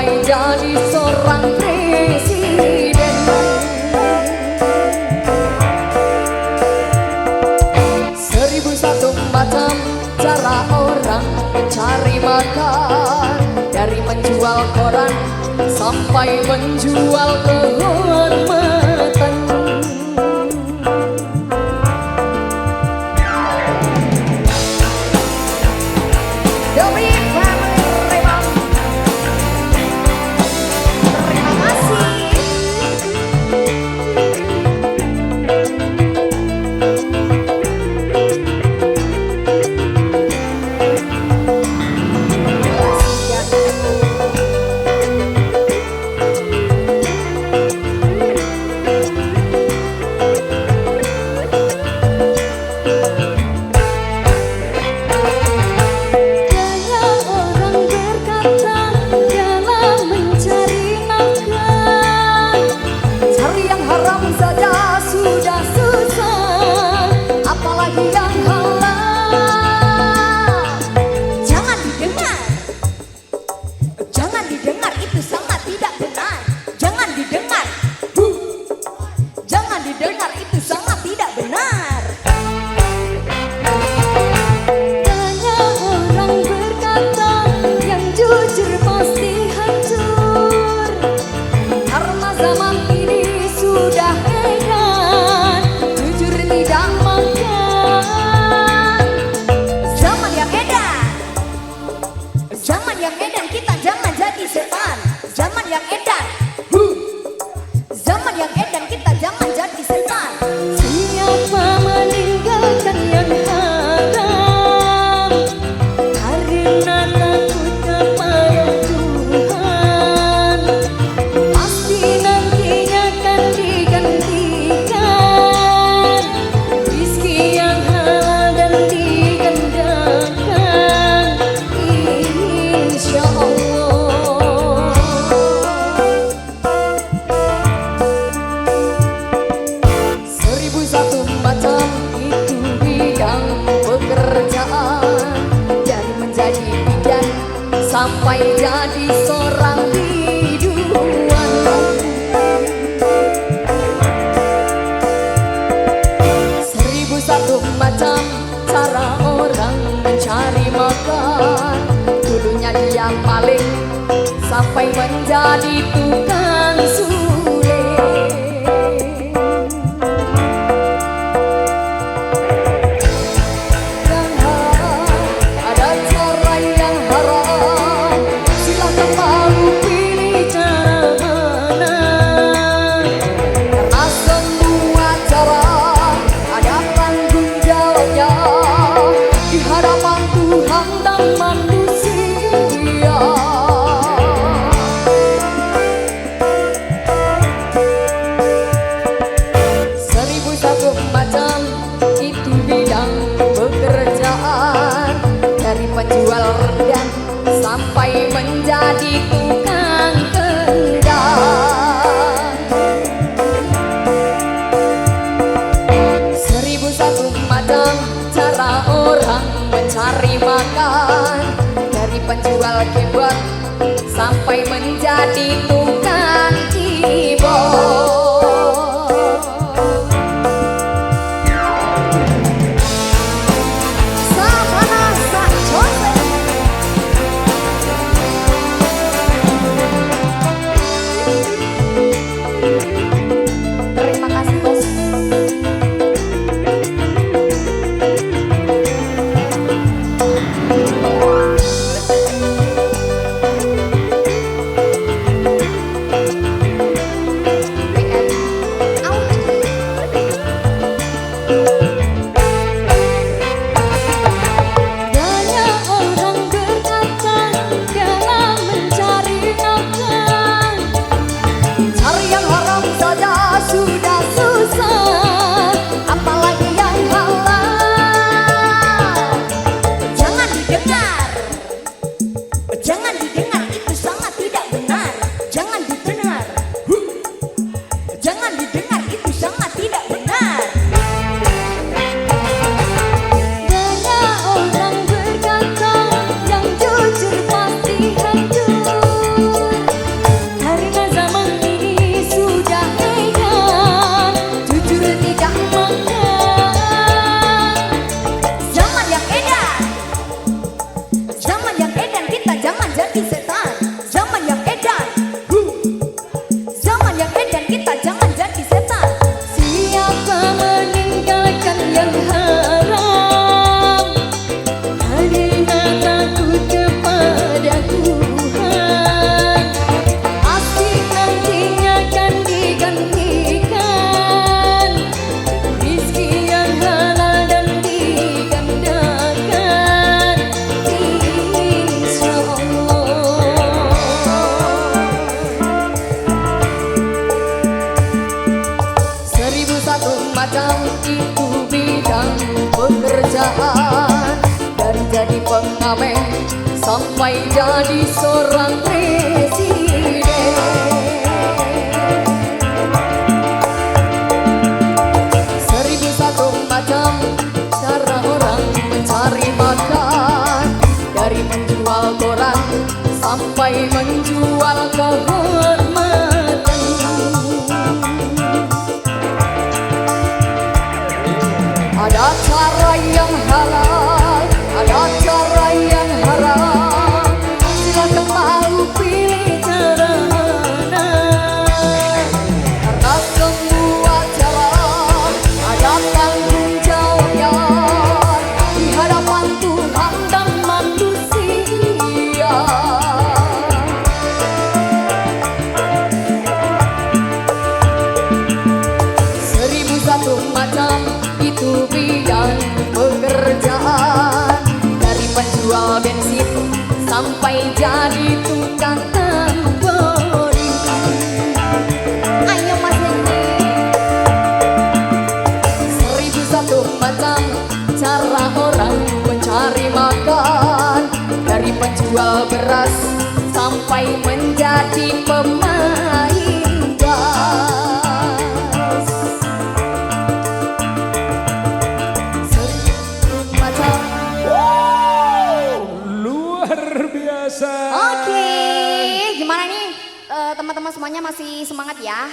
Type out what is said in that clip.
sampai jadi seorang presiden. Seribu satu macam cara orang mencari makan, dari menjual koran sampai menjual kehormatan. Demi family Remang, terima kasih. Sampai jadi seorang biduan. Seribu satu macam cara orang mencari makan, dulunya dia maling sampai menjadi tukang sule. Penjual rendang sampai menjadi tukang kendang. Seribu satu macam cara orang mencari makan, dari penjual keyboard sampai menjadi tukang keyboard. macam itu bidang pekerjaan. Dari jadi pengamen sampai jadi seorang presiden. Seribu satu macam cara orang mencari makan. Dari menjual koran sampai menjual kehormatan. Ada cara yang halal, ada cara yang haram. Silakan mau pilih cara mana. Karena semua cara ada tanggung jawabnya di hadapan Tuhan dan manusia. Seribu satu macam itu bidang pekerjaan. Dari penjual bensin sampai jadi tukang tambori. Ayo Mas Hendy. Seribu satu macam cara orang mencari makan. Dari penjual beras sampai menjadi pemain gas. Luar biasa. Oke, gimana nih teman-teman semuanya masih semangat ya?